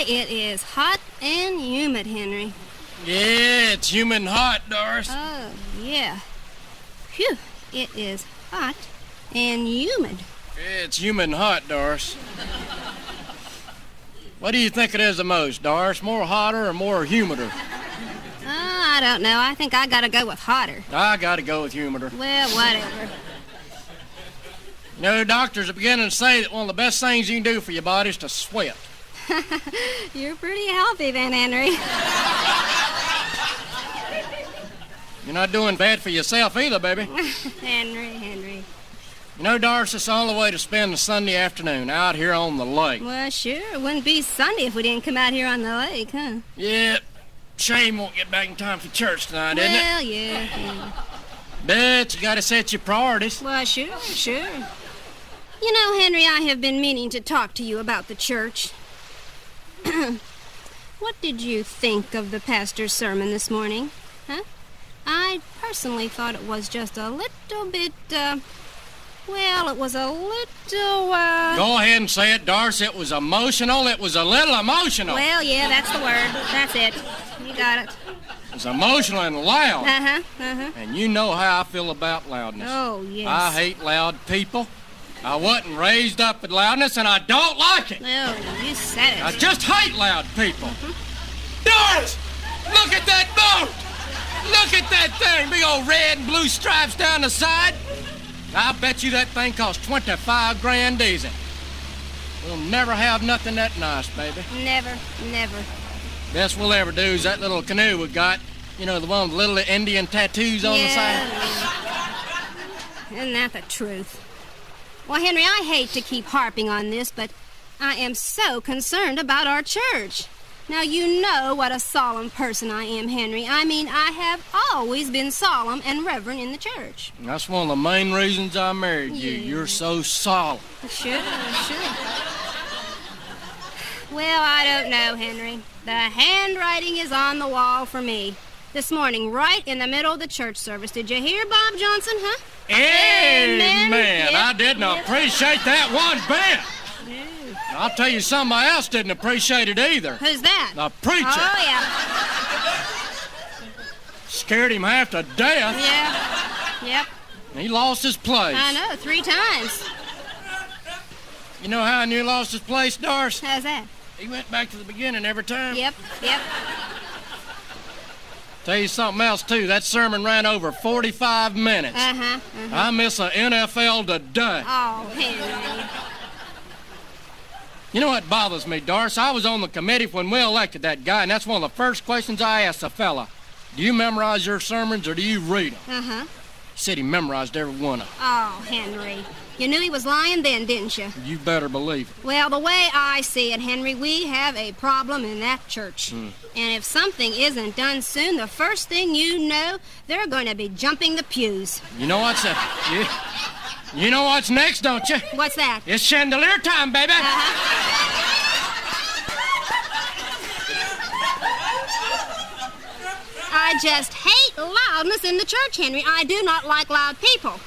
it is hot and humid, Henry. Yeah, it's humid and hot, Doris. Oh, yeah. Phew, it is hot and humid. Yeah, it's humid and hot, Doris. What do you think it is the most, Doris? More hotter or more humider? I don't know. I think I gotta go with hotter. I gotta go with humider. Well, whatever. You know, doctors are beginning to say that one of the best things you can do for your body is to sweat. You're pretty healthy then, Henry. You're not doing bad for yourself either, baby. Henry. You know, Doris, it's the only way to spend a Sunday afternoon out here on the lake. Well, sure. It wouldn't be Sunday if we didn't come out here on the lake, huh? Yeah. Shame won't get back in time for church tonight, isn't it? Well, yeah. But you gotta set your priorities. Well, sure. You know, Henry, I have been meaning to talk to you about the church. What did you think of the pastor's sermon this morning? Huh? I personally thought it was just a little bit, well, it was a little, Go ahead and say it, Doris. It was emotional. It was a little emotional. Well, yeah, that's the word. That's it. You got it. It was emotional and loud. Uh-huh. And you know how I feel about loudness. Oh, yes. I hate loud people. I wasn't raised up with loudness, and I don't like it. Oh, you said it. I just hate loud people. Doris! Look at that boat! Look at that thing! Big old red and blue stripes down the side. I bet you that thing cost 25 grand diesel. We'll never have nothing that nice, baby. Never. Best we'll ever do is that little canoe we got. You know, the one with little Indian tattoos on the side. Isn't that the truth? Well, Henry, I hate to keep harping on this, but I am so concerned about our church. Now, you know what a solemn person I am, Henry. I mean, I have always been solemn and reverent in the church. That's one of the main reasons I married you. Yeah. You're so solemn. Sure. Well, I don't know, Henry. The handwriting is on the wall for me. This morning, right in the middle of the church service. Did you hear Bob Johnson, huh? Amen. Yep. I didn't appreciate that one bit. I'll tell you, somebody else didn't appreciate it either. Who's that? The preacher. Oh, yeah. Scared him half to death. Yeah. Yep. He lost his place. I know, 3 times. You know how I knew he lost his place, Doris? How's that? He went back to the beginning every time. Yep. Tell you something else, too. That sermon ran over 45 minutes. I miss the NFL today. Oh, Henry. You know what bothers me, Doris? I was on the committee when we elected that guy, and that's one of the first questions I asked the fella. Do you memorize your sermons or do you read them? He said he memorized every one of them. Oh, Henry. You knew he was lying then, didn't you? You better believe it. Well, the way I see it, Henry, we have a problem in that church. And if something isn't done soon, the first thing you know, they're going to be jumping the pews. You know what's You know what's next, don't you? What's that? It's chandelier time, baby. I just hate loudness in the church, Henry. I do not like loud people.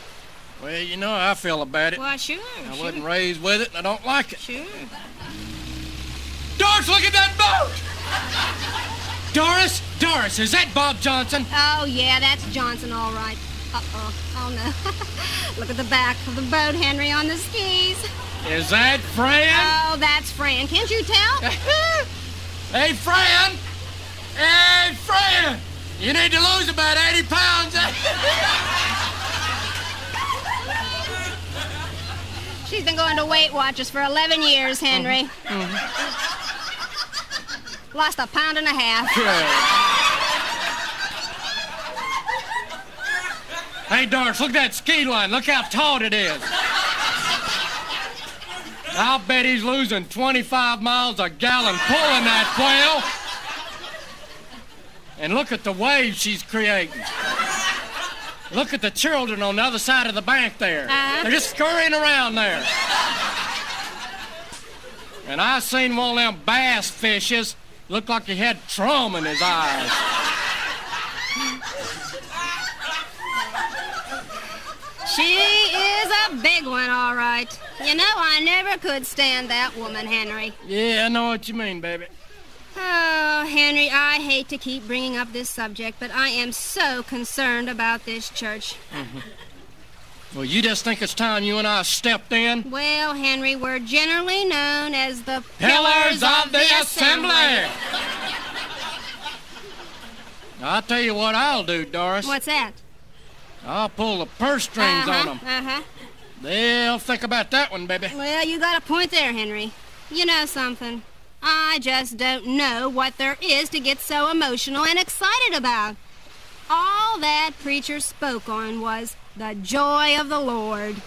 Well, you know how I feel about it. Well, sure. I wasn't raised with it, and I don't like it. Sure. Doris, look at that boat! Doris, is that Bob Johnson? Oh, yeah, that's Johnson, all right. Uh-oh. Oh, no. Look at the back of the boat, Henry, on the skis. Is that Fran? Oh, that's Fran. Can't you tell? Hey, Fran! Hey, Fran! You need to lose about 80 pounds. She's been going to Weight Watchers for 11 years, Henry. Lost 1.5 pounds. Hey, Doris, look at that ski line. Look how taut it is. I'll bet he's losing 25 miles a gallon pulling that whale. And look at the waves she's creating. Look at the children on the other side of the bank there. They're just scurrying around there. And I seen one of them bass fishes look like he had trauma in his eyes. She is a big one, all right. You know, I never could stand that woman, Henry. Yeah, I know what you mean, baby. Oh, Henry, I hate to keep bringing up this subject, but I am so concerned about this church. Well, you just think it's time you and I stepped in? Well, Henry, we're generally known as the Pillars of the Assembly. I'll tell you what I'll do, Doris. What's that? I'll pull the purse strings on them. They'll think about that one, baby. Well, you got a point there, Henry. You know something? I just don't know what there is to get so emotional and excited about. All that preacher spoke on was the joy of the Lord.